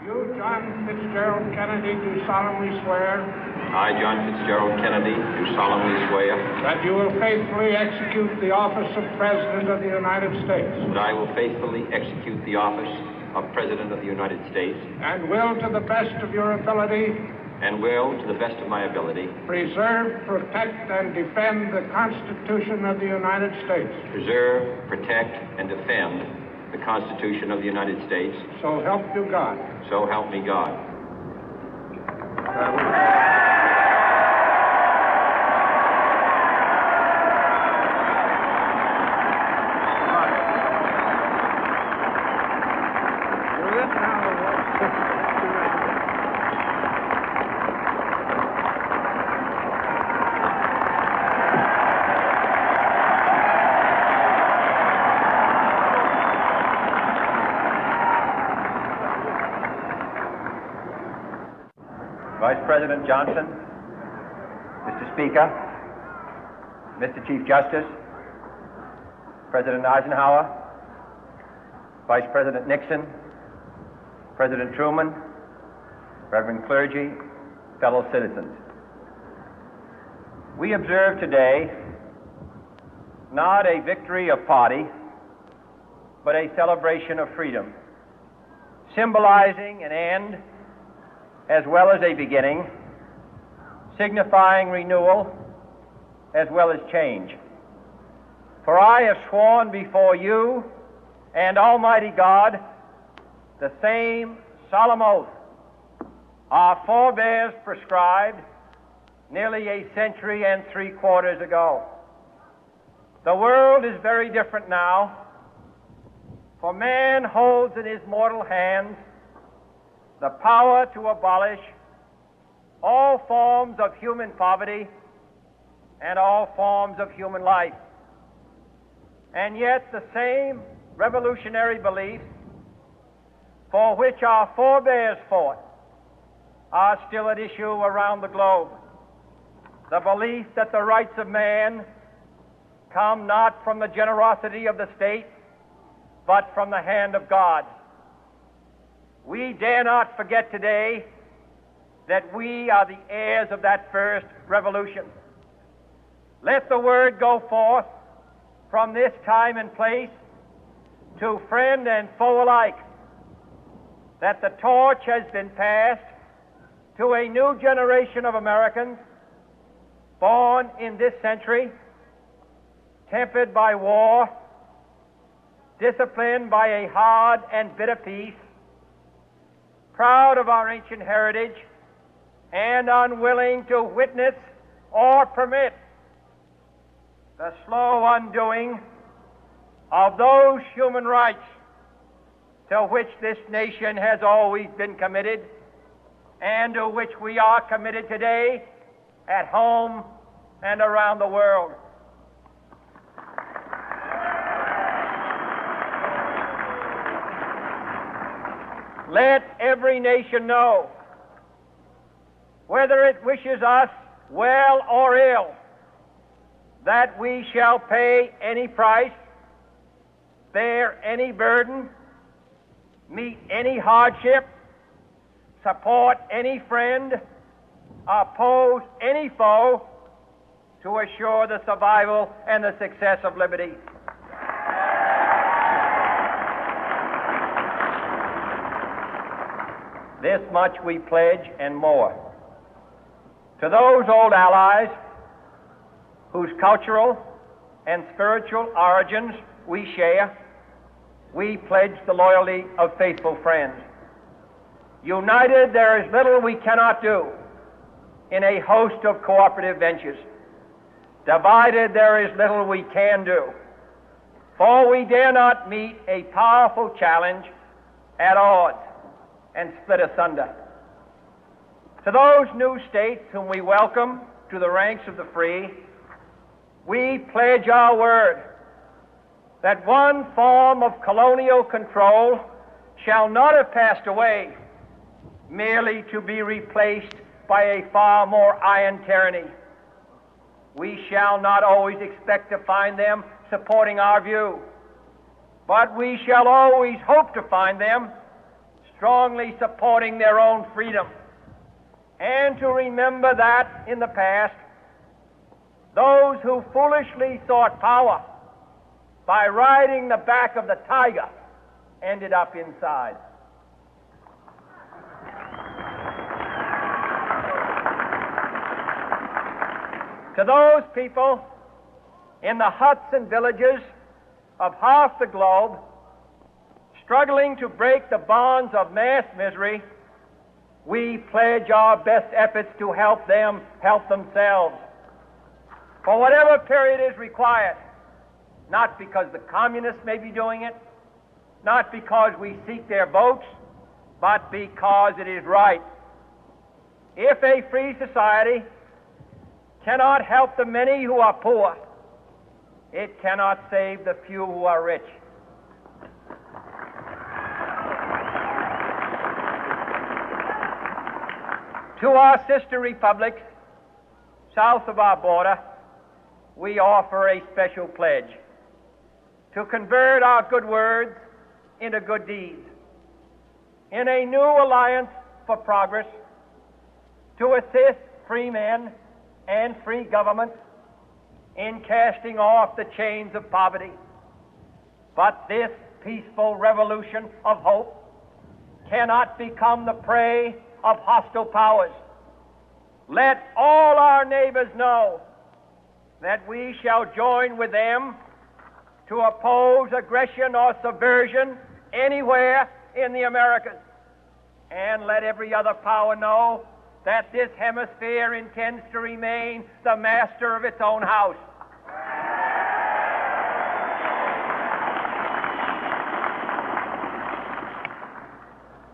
You, John Fitzgerald Kennedy, do solemnly swear I, John Fitzgerald Kennedy, do solemnly swear that you will faithfully execute the office of President of the United States that I will faithfully execute the office of President of the United States and will, to the best of your ability, and will, to the best of my ability, preserve, protect, and defend the Constitution of the United States. preserve, protect, and defend the Constitution of the United States. So help you God. So help me God. Vice President Johnson, Mr. Speaker, Mr. Chief Justice, President Eisenhower, Vice President Nixon, President Truman, Reverend clergy, fellow citizens. We observe today not a victory of party, but a celebration of freedom, symbolizing an end as well as a beginning, signifying renewal as well as change. For I have sworn before you and Almighty God the same solemn oath our forebears prescribed nearly a century and 3/4 ago. The world is very different now, for man holds in his mortal hands the power to abolish all forms of human poverty and all forms of human life. And yet the same revolutionary beliefs for which our forebears fought are still at issue around the globe. The belief that the rights of man come not from the generosity of the state, but from the hand of God. We dare not forget today that we are the heirs of that first revolution. Let the word go forth from this time and place to friend and foe alike that the torch has been passed to a new generation of Americans born in this century, tempered by war, disciplined by a hard and bitter peace, proud of our ancient heritage, and unwilling to witness or permit the slow undoing of those human rights to which this nation has always been committed and to which we are committed today at home and around the world. Let every nation know, whether it wishes us well or ill, that we shall pay any price, bear any burden, meet any hardship, support any friend, oppose any foe to assure the survival and the success of liberty. This much we pledge and more. To those old allies whose cultural and spiritual origins we share, we pledge the loyalty of faithful friends. United, there is little we cannot do in a host of cooperative ventures. Divided, there is little we can do, for we dare not meet a powerful challenge at odds and split asunder. To those new states whom we welcome to the ranks of the free, we pledge our word that one form of colonial control shall not have passed away, merely to be replaced by a far more iron tyranny. We shall not always expect to find them supporting our view, but we shall always hope to find them strongly supporting their own freedom, and to remember that in the past, those who foolishly sought power by riding the back of the tiger ended up inside. To those people in the huts and villages of half the globe struggling to break the bonds of mass misery, we pledge our best efforts to help them help themselves for whatever period is required, not because the communists may be doing it, not because we seek their votes, but because it is right. If a free society cannot help the many who are poor, it cannot save the few who are rich. To our sister republics south of our border, we offer a special pledge to convert our good words into good deeds, in a new alliance for progress, to assist free men and free governments in casting off the chains of poverty. But this peaceful revolution of hope cannot become the prey of hostile powers. Let all our neighbors know that we shall join with them to oppose aggression or subversion anywhere in the Americas. And let every other power know that this hemisphere intends to remain the master of its own house.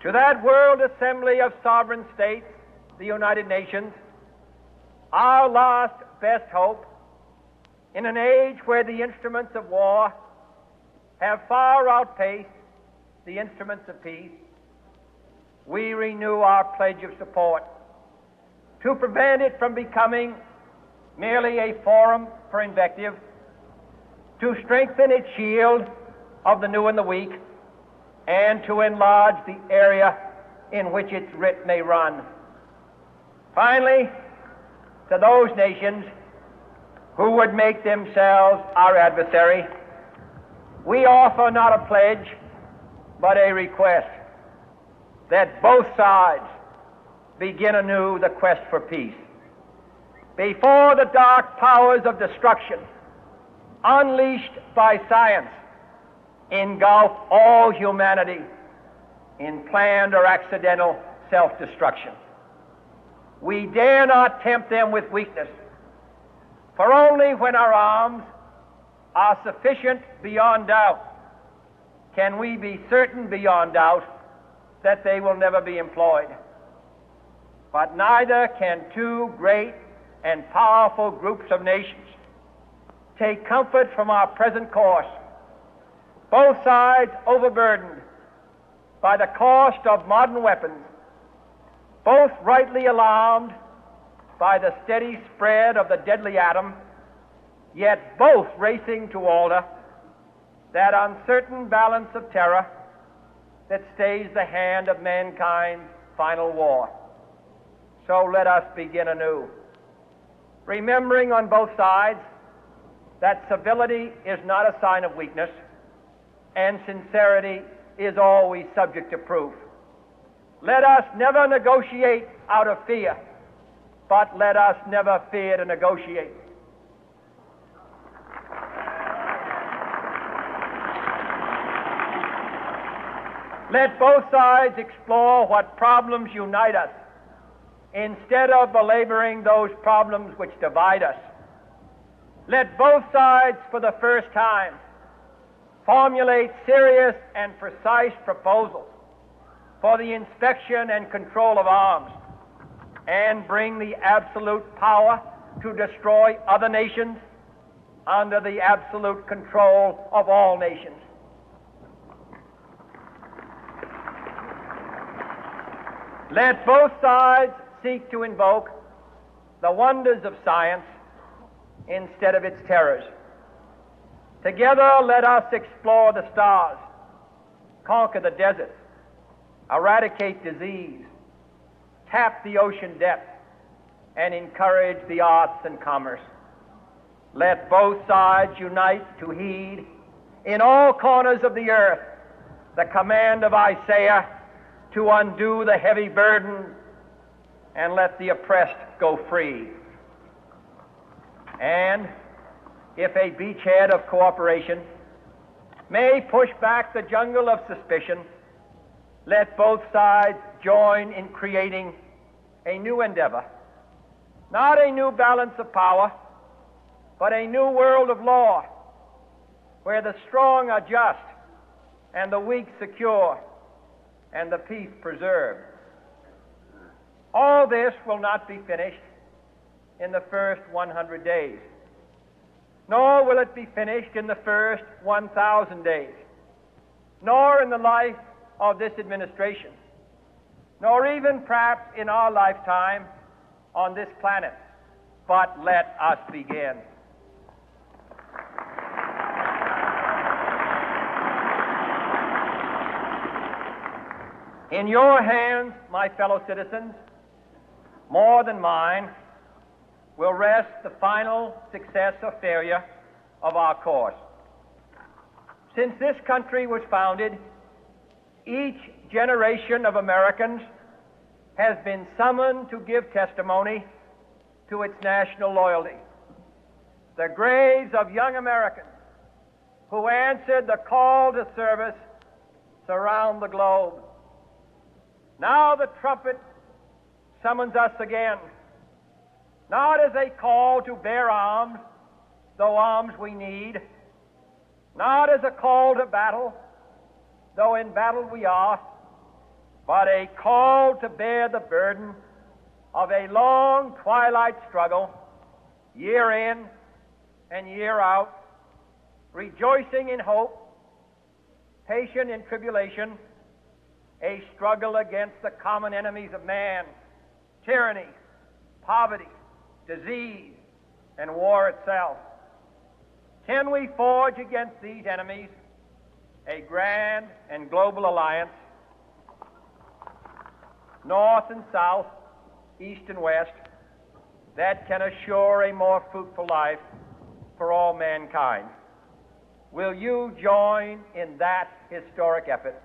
To that World Assembly of Sovereign States, the United Nations, our last best hope, in an age where the instruments of war have far outpaced the instruments of peace, we renew our pledge of support to prevent it from becoming merely a forum for invective, to strengthen its shield of the new and the weak, and to enlarge the area in which its writ may run. Finally, to those nations who would make themselves our adversary, we offer not a pledge, but a request that both sides begin anew the quest for peace. Before the dark powers of destruction, unleashed by science, engulf all humanity in planned or accidental self-destruction, we dare not tempt them with weakness, for only when our arms are sufficient beyond doubt can we be certain beyond doubt that they will never be employed. But neither can two great and powerful groups of nations take comfort from our present course, both sides overburdened by the cost of modern weapons, both rightly alarmed by the steady spread of the deadly atom, yet both racing to alter that uncertain balance of terror that stays the hand of mankind's final war. So let us begin anew, remembering on both sides that civility is not a sign of weakness, and sincerity is always subject to proof. Let us never negotiate out of fear, but let us never fear to negotiate. Let both sides explore what problems unite us, instead of belaboring those problems which divide us. Let both sides, for the first time, formulate serious and precise proposals for the inspection and control of arms, and bring the absolute power to destroy other nations under the absolute control of all nations. Let both sides seek to invoke the wonders of science instead of its terrors. Together, let us explore the stars, conquer the deserts, eradicate disease, tap the ocean depth, and encourage the arts and commerce. Let both sides unite to heed in all corners of the earth the command of Isaiah to undo the heavy burden and let the oppressed go free. And if a beachhead of cooperation may push back the jungle of suspicion, let both sides join in creating a new endeavor, not a new balance of power, but a new world of law, where the strong are just and the weak secure and the peace preserved. All this will not be finished in the first 100 days, nor will it be finished in the first 1,000 days, nor in the life of this administration, nor even perhaps in our lifetime on this planet. But let us begin. In your hands, my fellow citizens, more than mine, will rest the final success or failure of our course. Since this country was founded, each generation of Americans has been summoned to give testimony to its national loyalty. The graves of young Americans who answered the call to service surround the globe. Now the trumpet summons us again, not as a call to bear arms, though arms we need, not as a call to battle, though in battle we are, but a call to bear the burden of a long twilight struggle, year in and year out, rejoicing in hope, patient in tribulation, a struggle against the common enemies of man, tyranny, poverty, disease, and war itself. Can we forge against these enemies a grand and global alliance, north and south, east and west, that can assure a more fruitful life for all mankind? Will you join in that historic effort?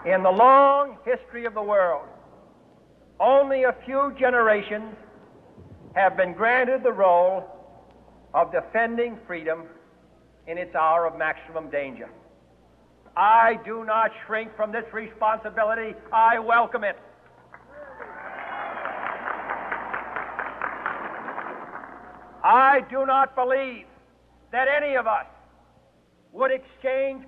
In the long history of the world, only a few generations have been granted the role of defending freedom in its hour of maximum danger. I do not shrink from this responsibility. I welcome it. I do not believe that any of us would exchange